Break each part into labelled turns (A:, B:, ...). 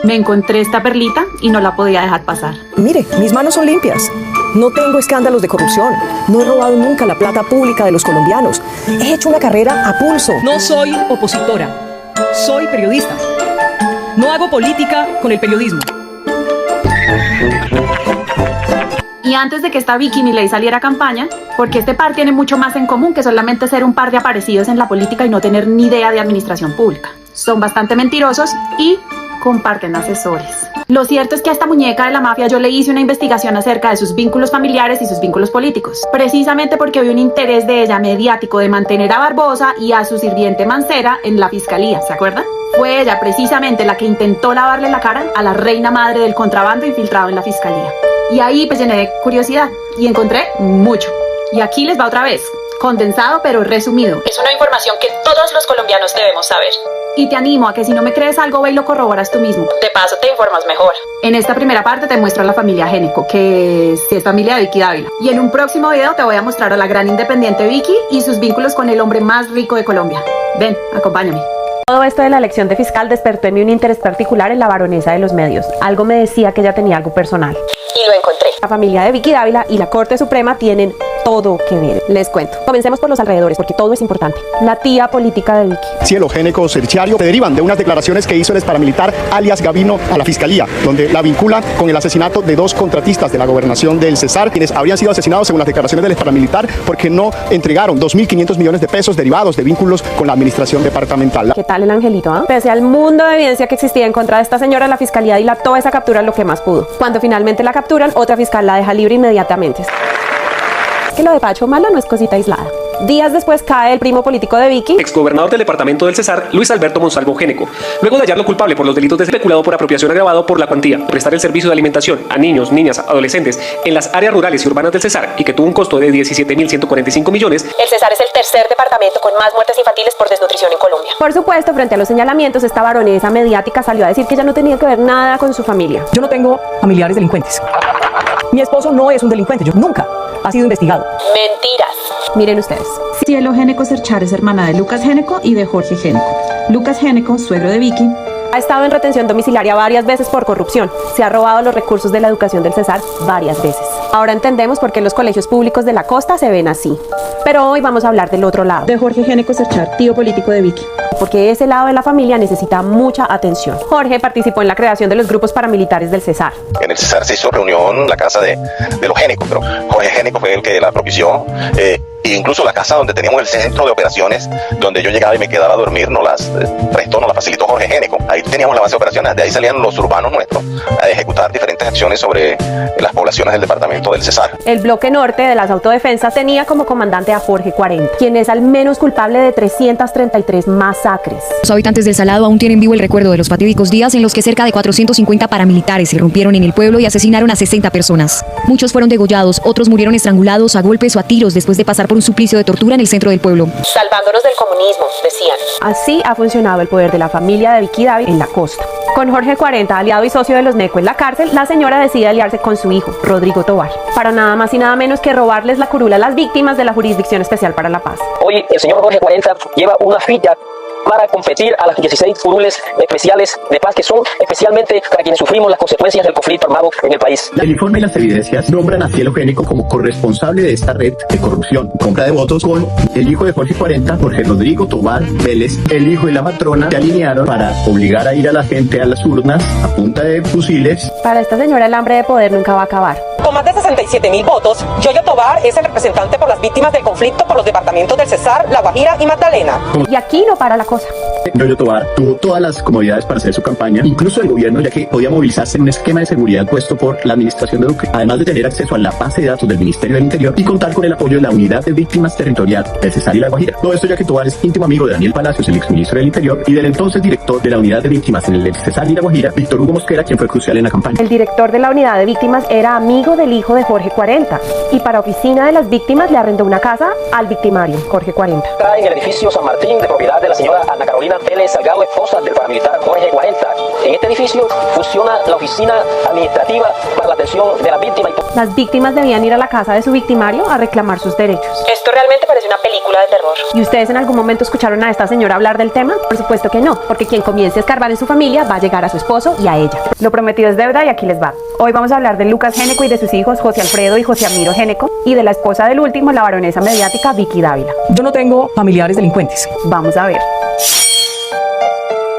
A: Me encontré esta perlita y no la podía dejar pasar.
B: Mire, mis manos son limpias. No tengo escándalos de corrupción. No he robado nunca la plata pública de los colombianos. He hecho una carrera a pulso.
C: No soy opositora. Soy periodista. No hago política con el periodismo.
A: Y antes de que esta Vicky Milei saliera a campaña, porque este par tiene mucho más en común que solamente ser un par de aparecidos en la política y no tener ni idea de administración pública. Son bastante mentirosos y comparten asesores. Lo cierto es que a esta muñeca de la mafia yo le hice una investigación acerca de sus vínculos familiares y sus vínculos políticos, precisamente porque vi un interés de ella mediático de mantener a Barbosa y a su sirviente Mancera en la fiscalía, ¿se acuerdan? Fue ella precisamente la que intentó lavarle la cara a la reina madre del contrabando infiltrado en la fiscalía. Y ahí pues llené de curiosidad y encontré mucho. Y aquí les va otra vez, condensado pero resumido. Es una información que todos los colombianos debemos saber. Y te animo a que si no me crees algo, ve y lo corroboras tú mismo. De paso te informas mejor. En esta primera parte te muestro a la familia Géneco, que sí es familia de Vicky Dávila. Y en un próximo video te voy a mostrar a la gran independiente Vicky y sus vínculos con el hombre más rico de Colombia. Ven, acompáñame.
D: Todo esto de la elección de fiscal despertó en mí un interés particular en la baronesa de los medios. Algo me decía que ella tenía algo personal.
A: Y lo encontré.
D: La familia de Vicky Dávila y la Corte Suprema tienen todo que ver. Les cuento. Comencemos por los alrededores, porque todo es importante. La tía política de Vicky.
E: Cielo Géneco Serchario se derivan de unas declaraciones que hizo el exparamilitar alias Gavino a la Fiscalía, donde la vincula con el asesinato de 2 contratistas de la gobernación del Cesar, quienes habrían sido asesinados según las declaraciones del exparamilitar porque no entregaron 2.500 millones de pesos derivados de vínculos con la administración departamental.
D: ¿Qué tal el angelito? Pese al mundo de evidencia que existía en contra de esta señora, la Fiscalía dilató esa captura lo que más pudo. Cuando finalmente la capturan, otra fiscal la deja libre inmediatamente. Que lo de Pacho Malo no es cosita aislada. Días después cae el primo político de Vicky,
F: exgobernador del departamento del Cesar, Luis Alberto Monsalvo Géneco, luego de hallarlo culpable por los delitos de especulado por apropiación agravado por la cuantía, prestar el servicio de alimentación a niños, niñas, adolescentes en las áreas rurales y urbanas del Cesar y que tuvo un costo de 17.145 millones.
A: El Cesar es el tercer departamento con más muertes infantiles por desnutrición en Colombia.
D: por supuesto, frente a los señalamientos, esta baronesa mediática salió a decir que ella no tenía que ver nada con su familia.
B: Yo no tengo familiares delincuentes. Mi esposo no es un delincuente. Yo nunca ha sido investigado.
A: Mentiras.
D: Miren ustedes.
A: Cielo Géneco Serchar es hermana de Lucas Géneco y de Jorge Géneco. Lucas Géneco, suegro de Vicky,
D: Ha estado en retención domiciliaria varias veces por corrupción. Se ha robado los recursos de la educación del Cesar varias veces. Ahora entendemos por qué los colegios públicos de la costa se ven así. Pero hoy vamos a hablar del otro lado.
A: de Jorge Géneco Serchar, tío político de Vicky.
D: Porque ese lado de la familia necesita mucha atención. Jorge participó en la creación de los grupos paramilitares del Cesar.
G: En el Cesar se hizo reunión en la casa de los Génicos, pero Jorge Génico fue el que la propició. E incluso la casa donde teníamos el centro de operaciones, donde yo llegaba y me quedaba a dormir, nos las prestó, nos la facilitó Jorge Génico. Ahí teníamos la base de operaciones, de ahí salían los urbanos nuestros a ejecutar diferentes acciones sobre las poblaciones del departamento del Cesar.
D: El bloque norte de las autodefensas tenía como comandante a Jorge 40, quien es al menos culpable de 333 masacres.
H: Los habitantes del Salado aún tienen vivo el recuerdo de los fatídicos días en los que cerca de 450 paramilitares irrumpieron en el pueblo y asesinaron a 60 personas. Muchos fueron degollados, otros murieron estrangulados a golpes o a tiros después de pasar por un suplicio de tortura en el centro del pueblo.
A: Salvándonos del comunismo, decían.
D: Así ha funcionado el poder de la familia de Vicky Dávila en la costa. Con Jorge 40, aliado y socio de los Neco en la cárcel, la señora decide aliarse con su hijo, Rodrigo Tovar, para nada más y nada menos que robarles la curula a las víctimas de la Jurisdicción Especial para la Paz.
I: Hoy el señor Jorge 40 lleva una ficha para competir a las 16 curules especiales de paz que son especialmente para quienes sufrimos las consecuencias del conflicto armado en el país.
J: El informe y las evidencias nombran a Cielo Génico como corresponsable de esta red de corrupción, compra de votos con el hijo de Jorge 40, Jorge Rodrigo Tovar Vélez, el hijo de la matrona, se alinearon para obligar a ir a la gente a las urnas a punta de fusiles.
D: Para esta señora el hambre de poder nunca va a acabar.
K: Con más de 67.000 votos, Yoyo Tovar es el representante por las víctimas del conflicto por los departamentos del Cesar, La Guajira y Magdalena.
D: Y aquí no para la cosa.
J: Yoyo Tovar tuvo todas las comodidades para hacer su campaña, incluso el gobierno, ya que podía movilizarse en un esquema de seguridad puesto por la administración de Duque, además de tener acceso a la base de datos del Ministerio del Interior y contar con el apoyo de la Unidad de Víctimas Territorial del Cesar y La Guajira. Todo esto ya que Tovar es íntimo amigo de Daniel Palacios, el exministro del Interior, y del entonces director de la Unidad de Víctimas en el Cesar y La Guajira, Víctor Hugo Mosquera, quien fue crucial en la campaña. campaña.
D: El director de la unidad de víctimas era amigo del hijo de Jorge 40 y para oficina de las víctimas le arrendó una casa al victimario, Jorge 40.
I: Está en el edificio San Martín, de propiedad de la señora Ana Carolina Vélez Salgado, esposa del paramilitar Jorge 40. En este edificio funciona la oficina administrativa para la atención de las víctimas.
D: Las víctimas debían ir a la casa de su victimario a reclamar sus derechos.
K: Esto realmente parece una película de terror.
D: ¿Y ustedes en algún momento escucharon a esta señora hablar del tema? Por supuesto que no, porque quien comience a escarbar en su familia va a llegar a su esposo y a ella. Lo prometido es deuda y aquí les va. Hoy vamos a hablar de Lucas Géneco y de sus hijos José Alfredo y José Amiro Géneco y de la esposa del último, la baronesa mediática Vicky Dávila.
B: Yo no tengo familiares delincuentes.
D: Vamos a ver.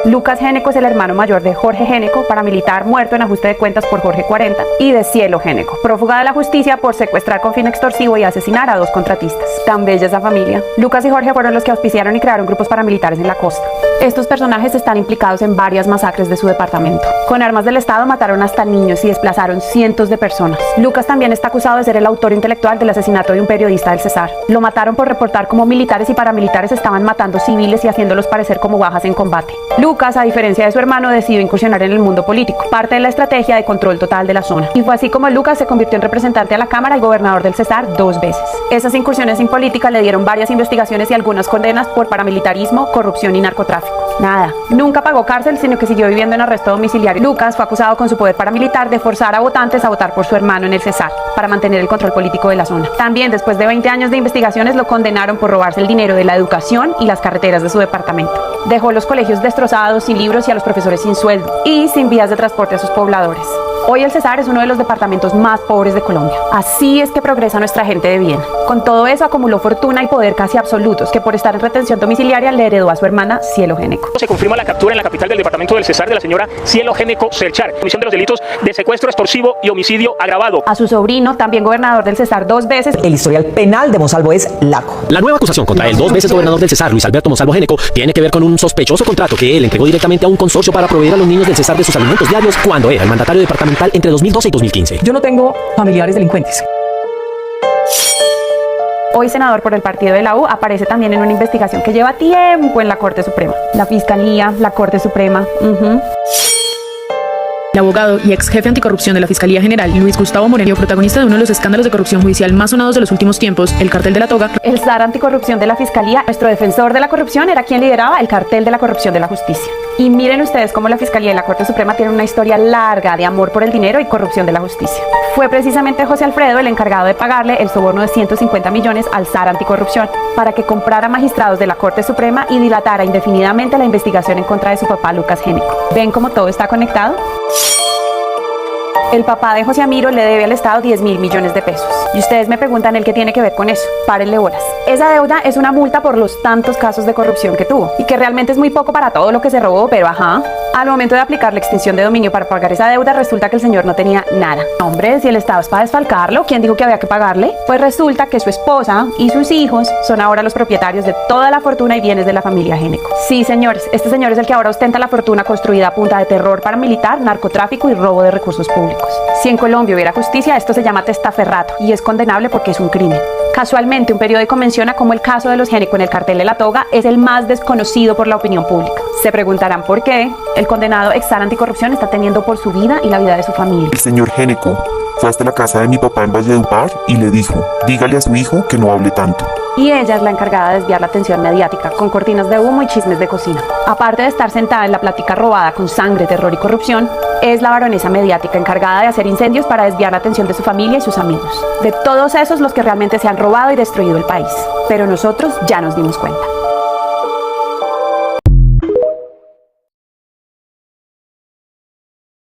D: Lucas Géneco es el hermano mayor de Jorge Géneco, paramilitar muerto en ajuste de cuentas por Jorge 40, y de Cielo Géneco, prófuga de la justicia por secuestrar con fin extorsivo y asesinar a 2 contratistas. Tan bella esa familia. Lucas y Jorge fueron los que auspiciaron y crearon grupos paramilitares en la costa. Estos personajes están implicados en varias masacres de su departamento. Con armas del Estado mataron hasta niños y desplazaron cientos de personas. Lucas también está acusado de ser el autor intelectual del asesinato de un periodista del Cesar. Lo mataron por reportar cómo militares y paramilitares estaban matando civiles y haciéndolos parecer como bajas en combate. Lucas, a diferencia de su hermano, decidió incursionar en el mundo político, parte de la estrategia de control total de la zona. Y fue así como Lucas se convirtió en representante a la Cámara y gobernador del Cesar 2 veces. Esas incursiones en política le dieron varias investigaciones y algunas condenas por paramilitarismo, corrupción y narcotráfico. Nada, nunca pagó cárcel, sino que siguió viviendo en arresto domiciliario. Lucas fue acusado con su poder paramilitar de forzar a votantes a votar por su hermano en el Cesar, para mantener el control político de la zona. También, después de 20 años de investigaciones, lo condenaron por robarse el dinero de la educación y las carreteras de su departamento. Dejó los colegios destrozados, sin libros y a los profesores sin sueldo, y sin vías de transporte a sus pobladores. Hoy el Cesar es uno de los departamentos más pobres de Colombia. Así es que progresa nuestra gente de bien. Con todo eso acumuló fortuna y poder casi absolutos, que por estar en retención domiciliaria le heredó a su hermana Cielo Géneco.
L: Se confirma la captura en la capital del departamento del Cesar de la señora Cielo Géneco Selchar, comisión de los delitos de secuestro extorsivo y homicidio agravado.
D: A su sobrino, también gobernador del Cesar 2 veces.
B: El historial penal de Monsalvo es laco.
M: La nueva acusación contra el 2 veces gobernador del Cesar, Luis Alberto Monsalvo Géneco, tiene que ver con un sospechoso contrato que él entregó directamente a un consorcio para proveer a los niños del Cesar de sus alimentos diarios cuando era el mandatario departamental entre 2012 y 2015.
B: Yo no tengo familiares delincuentes.
D: Hoy senador por el partido de la U, aparece también en una investigación que lleva tiempo en la Corte Suprema. La Fiscalía, la Corte Suprema.
N: El abogado y ex jefe anticorrupción de la Fiscalía General, Luis Gustavo Moreno, protagonista de uno de los escándalos de corrupción judicial más sonados de los últimos tiempos, el cartel de la toga.
D: El zar anticorrupción de la Fiscalía, nuestro defensor de la corrupción, era quien lideraba el cartel de la corrupción de la justicia. Y miren ustedes cómo la Fiscalía y la Corte Suprema tienen una historia larga de amor por el dinero y corrupción de la justicia. Fue precisamente José Alfredo el encargado de pagarle el soborno de 150 millones al zar anticorrupción para que comprara magistrados de la Corte Suprema y dilatara indefinidamente la investigación en contra de su papá Lucas Géneco. ¿Ven cómo todo está conectado? El papá de José Amiro le debe al Estado 10.000 millones de pesos. Y ustedes me preguntan el qué tiene que ver con eso. Párenle bolas. Esa deuda es una multa por los tantos casos de corrupción que tuvo. Y que realmente es muy poco para todo lo que se robó, pero ajá. Al momento de aplicar la extinción de dominio para pagar esa deuda, resulta que el señor no tenía nada. Hombre, si el Estado es para desfalcarlo, ¿quién dijo que había que pagarle? Pues resulta que su esposa y sus hijos son ahora los propietarios de toda la fortuna y bienes de la familia Géneco. Sí, señores, este señor es el que ahora ostenta la fortuna construida a punta de terror paramilitar, narcotráfico y robo de recursos públicos. Si en Colombia hubiera justicia, esto se llama testaferrato y es condenable porque es un crimen. Casualmente, un periódico menciona cómo el caso de los Géneco en el cartel de la toga es el más desconocido por la opinión pública. Se preguntarán por qué. El condenado ex zar anticorrupción está temiendo por su vida y la vida de su familia.
O: El señor Géneco fue hasta la casa de mi papá en Valledupar y le dijo, dígale a su hijo que no hable tanto.
D: Y ella es la encargada de desviar la atención mediática con cortinas de humo y chismes de cocina. Aparte de estar sentada en la plática robada con sangre, terror y corrupción, es la baronesa mediática encargada de hacer incendios para desviar la atención de su familia y sus amigos. De todos esos los que realmente se han robado y destruido el país. Pero nosotros ya nos dimos cuenta.